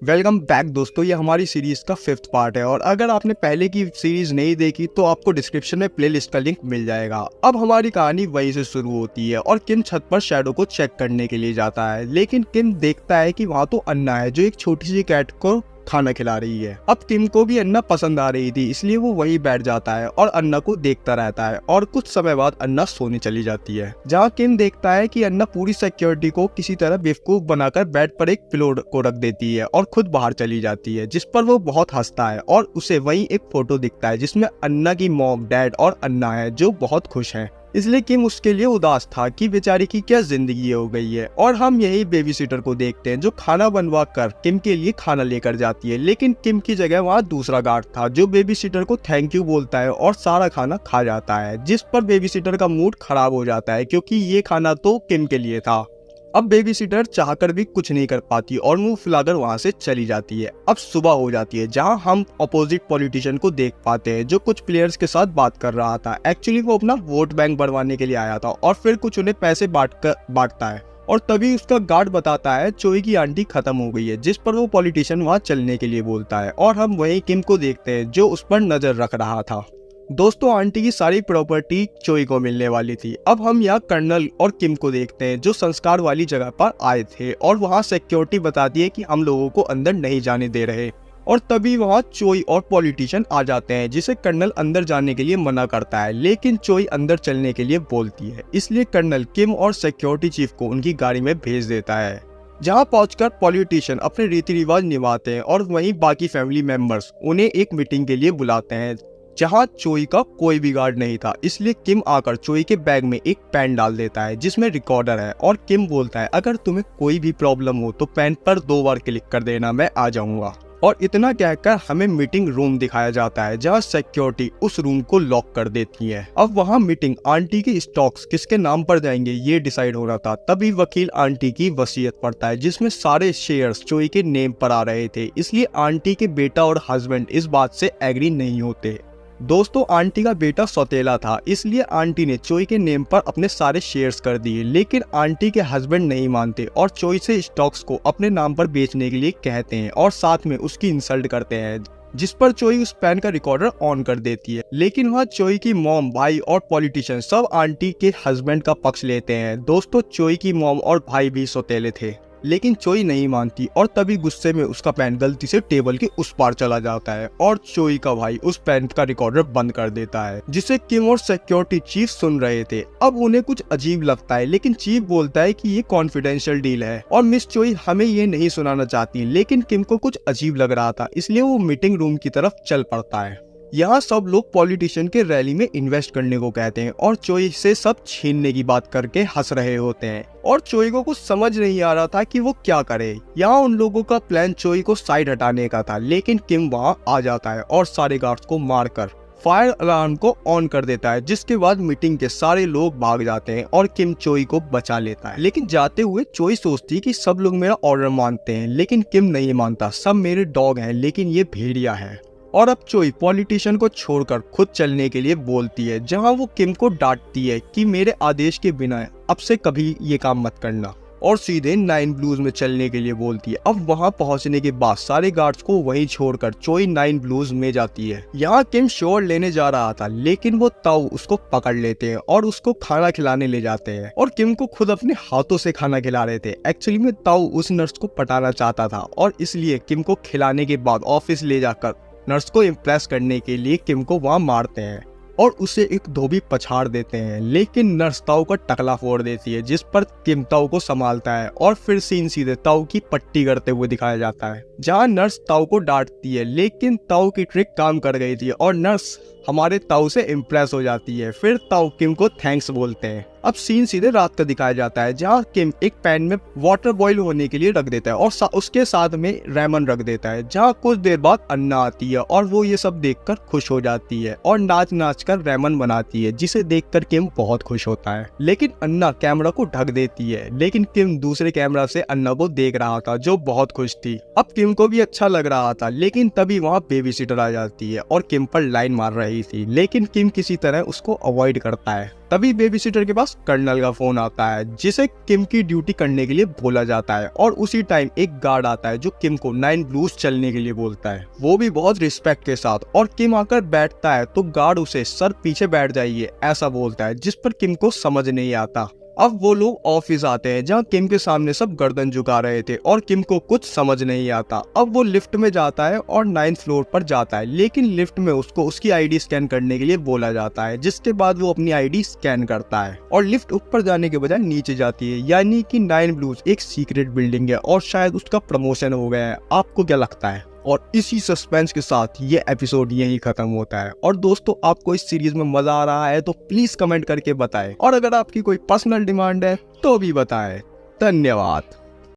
Welcome back दोस्तों, ये हमारी सीरीज का 5th पार्ट है और अगर आपने पहले की सीरीज नहीं देखी तो आपको डिस्क्रिप्शन में प्लेलिस्ट का लिंक मिल जाएगा। अब हमारी कहानी वहीं से शुरू होती है और किम छत पर शैडो को चेक करने के लिए जाता है, लेकिन किम देखता है कि वहाँ तो अन्ना है जो एक छोटी सी कैट को खाना खिला रही है। अब किम को भी अन्ना पसंद आ रही थी, इसलिए वो वहीं बैठ जाता है और अन्ना को देखता रहता है और कुछ समय बाद अन्ना सोने चली जाती है, जहाँ किम देखता है कि अन्ना पूरी सिक्योरिटी को किसी तरह बेवकूफ बनाकर बेड पर एक पिलो को रख देती है और खुद बाहर चली जाती है, जिस पर वो बहुत हंसता है और उसे वहीं एक फोटो दिखता है जिसमें अन्ना की मॉम, डैड और अन्ना है जो बहुत खुश है। इसलिए किम उसके लिए उदास था कि बेचारी की क्या जिंदगी हो गई है। और हम यही बेबी सिटर को देखते हैं जो खाना बनवा कर किम के लिए खाना लेकर जाती है, लेकिन किम की जगह वहाँ दूसरा गार्ड था जो बेबी सिटर को थैंक यू बोलता है और सारा खाना खा जाता है, जिस पर बेबी सिटर का मूड खराब हो जाता है क्योंकि ये खाना तो किम के लिए था। अब बेबी सिटर चाहकर भी कुछ नहीं कर पाती और मुंह फुलाकर वहां से चली जाती है। अब सुबह हो जाती है जहां हम अपोजिट पॉलिटिशियन को देख पाते हैं जो कुछ प्लेयर्स के साथ बात कर रहा था। एक्चुअली वो अपना वोट बैंक बढ़वाने के लिए आया था और फिर कुछ उन्हें पैसे बांटता है और तभी उसका गार्ड बताता है चोई की आंटी खत्म हो गई है, जिस पर वो पॉलिटिशियन वहां चलने के लिए बोलता है और हम वहीं किम को देखते हैं जो उस पर नजर रख रहा था। दोस्तों, आंटी की सारी प्रॉपर्टी चोई को मिलने वाली थी। अब हम यहाँ कर्नल और किम को देखते हैं जो संस्कार वाली जगह पर आए थे और वहाँ सिक्योरिटी बताती है कि हम लोगों को अंदर नहीं जाने दे रहे और तभी वहाँ चोई और पॉलिटिशियन आ जाते हैं जिसे कर्नल अंदर जाने के लिए मना करता है, लेकिन चोई अंदर चलने के लिए बोलती है। इसलिए कर्नल किम और सिक्योरिटी चीफ को उनकी गाड़ी में भेज देता है, जहां पहुंचकर पॉलिटिशियन अपने रीति रिवाज निभाते हैं और वहीं बाकी फैमिली मेंबर्स उन्हें एक मीटिंग के लिए बुलाते हैं जहां चोई का कोई भी गार्ड नहीं था। इसलिए किम आकर चोई के बैग में एक पेन डाल देता है जिसमें रिकॉर्डर है और किम बोलता है अगर तुम्हें कोई भी प्रॉब्लम हो तो पेन पर 2 बार क्लिक कर देना, मैं आ जाऊंगा। और इतना कहकर हमें मीटिंग रूम दिखाया जाता है जहां सिक्योरिटी उस रूम को लॉक कर देती है। अब वहां मीटिंग आंटी के स्टॉक्स किसके नाम पर जाएंगे ये डिसाइड हो रहा था। तभी वकील आंटी की वसीयत पढ़ता है जिसमें सारे शेयर्स चोई के नेम पर आ रहे थे। इसलिए आंटी के बेटा और हस्बैंड इस बात से एग्री नहीं होते। दोस्तों, आंटी का बेटा सौतेला था, इसलिए आंटी ने चोई के नेम पर अपने सारे शेयर्स कर दिए, लेकिन आंटी के हस्बैंड नहीं मानते और चोई से स्टॉक्स को अपने नाम पर बेचने के लिए कहते हैं और साथ में उसकी इंसल्ट करते हैं, जिस पर चोई उस पेन का रिकॉर्डर ऑन कर देती है। लेकिन वहाँ चोई की मॉम, भाई और पॉलिटिशियन सब आंटी के हस्बैंड का पक्ष लेते हैं। दोस्तों, चोई की मॉम और भाई भी सौतेले थे, लेकिन चोई नहीं मानती और तभी गुस्से में उसका पेन गलती से टेबल के उस पार चला जाता है और चोई का भाई उस पेन का रिकॉर्डर बंद कर देता है, जिसे किम और सिक्योरिटी चीफ सुन रहे थे। अब उन्हें कुछ अजीब लगता है, लेकिन चीफ बोलता है कि ये कॉन्फिडेंशियल डील है और मिस चोई हमें ये नहीं सुनाना चाहती, लेकिन किम को कुछ अजीब लग रहा था, इसलिए वो मीटिंग रूम की तरफ चल पड़ता है। यहाँ सब लोग पॉलिटिशियन के रैली में इन्वेस्ट करने को कहते हैं और चोई से सब छीनने की बात करके हंस रहे होते हैं और चोई को कुछ समझ नहीं आ रहा था कि वो क्या करे। यहाँ उन लोगों का प्लान चोई को साइड हटाने का था, लेकिन किम वहाँ आ जाता है और सारे गार्ड्स को मारकर फायर अलार्म को ऑन कर देता है, जिसके बाद मीटिंग के सारे लोग भाग जाते हैं और किम चोई को बचा लेता है। लेकिन जाते हुए चोई सोचती है कि सब लोग मेरा ऑर्डर मानते हैं, लेकिन किम नहीं मानता। सब मेरे डॉग हैं लेकिन ये भेड़िया है। और अब चोई पॉलिटिशियन को छोड़कर खुद चलने के लिए बोलती है, जहां वो किम को डांटती है कि मेरे आदेश के बिना अब से कभी ये काम मत करना, और सीधे 9 ब्लूज में चलने के लिए बोलती है। अब वहां पहुंचने के बाद सारे गार्ड्स को वहीं छोड़कर चोई 9 ब्लूज में जाती है। यहाँ किम शोर लेने जा रहा था, लेकिन वो ताऊ उसको पकड़ लेते हैं और उसको खाना खिलाने ले जाते हैं और किम को खुद अपने हाथों से खाना खिला रहे थे। एक्चुअली में ताऊ उस नर्स को पटाना चाहता था और इसलिए किम को खिलाने के बाद ऑफिस ले जाकर नर्स को इम्प्रेस करने के लिए किम को वहां मारते हैं और उसे एक धोबी पछाड़ देते हैं, लेकिन नर्स ताऊ का टकला फोड़ देती है, जिस पर किम ताऊ को संभालता है और फिर सीन सीधे ताऊ की पट्टी करते हुए दिखाया जाता है, जहां नर्स ताऊ को डांटती है, लेकिन ताऊ की ट्रिक काम कर गई थी और नर्स हमारे ताऊ से इम्प्रेस हो जाती है। फिर ताऊ किम को थैंक्स बोलते हैं। अब सीन सीधे रात का दिखाया जाता है, जहाँ किम एक पैन में वाटर बॉईल होने के लिए रख देता है और उसके साथ में रेमन रख देता है, जहाँ कुछ देर बाद अन्ना आती है और वो ये सब देखकर खुश हो जाती है और नाच नाच कर रेमन बनाती है, जिसे देखकर किम बहुत खुश होता है। लेकिन अन्ना कैमरा को ढक देती है, लेकिन किम दूसरे कैमरा से अन्ना को देख रहा था जो बहुत खुश थी। अब किम को भी अच्छा लग रहा था, लेकिन तभी वहाँ बेबी सिटर आ जाती है और किम पर लाइन मार रही थी, लेकिन किम किसी तरह उसको अवॉइड करता है। तभी बेबीसिटर के पास कर्नल का फोन आता है जिसे किम की ड्यूटी करने के लिए बोला जाता है और उसी टाइम एक गार्ड आता है जो किम को 9 ब्लूज चलने के लिए बोलता है, वो भी बहुत रिस्पेक्ट के साथ। और किम आकर बैठता है तो गार्ड उसे सर पीछे बैठ जाइए ऐसा बोलता है, जिस पर किम को समझ नहीं आता। अब वो लोग ऑफिस आते हैं जहाँ किम के सामने सब गर्दन झुका रहे थे और किम को कुछ समझ नहीं आता। अब वो लिफ्ट में जाता है और 9th फ्लोर पर जाता है, लेकिन लिफ्ट में उसको उसकी आईडी स्कैन करने के लिए बोला जाता है, जिसके बाद वो अपनी आईडी स्कैन करता है और लिफ्ट ऊपर जाने के बजाय नीचे जाती है, यानी कि 9 ब्लूज एक सीक्रेट बिल्डिंग है और शायद उसका प्रमोशन हो गया है। आपको क्या लगता है? और इसी सस्पेंस के साथ ये एपिसोड यहीं खत्म होता है। और दोस्तों, आपको इस सीरीज में मजा आ रहा है तो प्लीज कमेंट करके बताएं, और अगर आपकी कोई पर्सनल डिमांड है तो भी बताएं। धन्यवाद।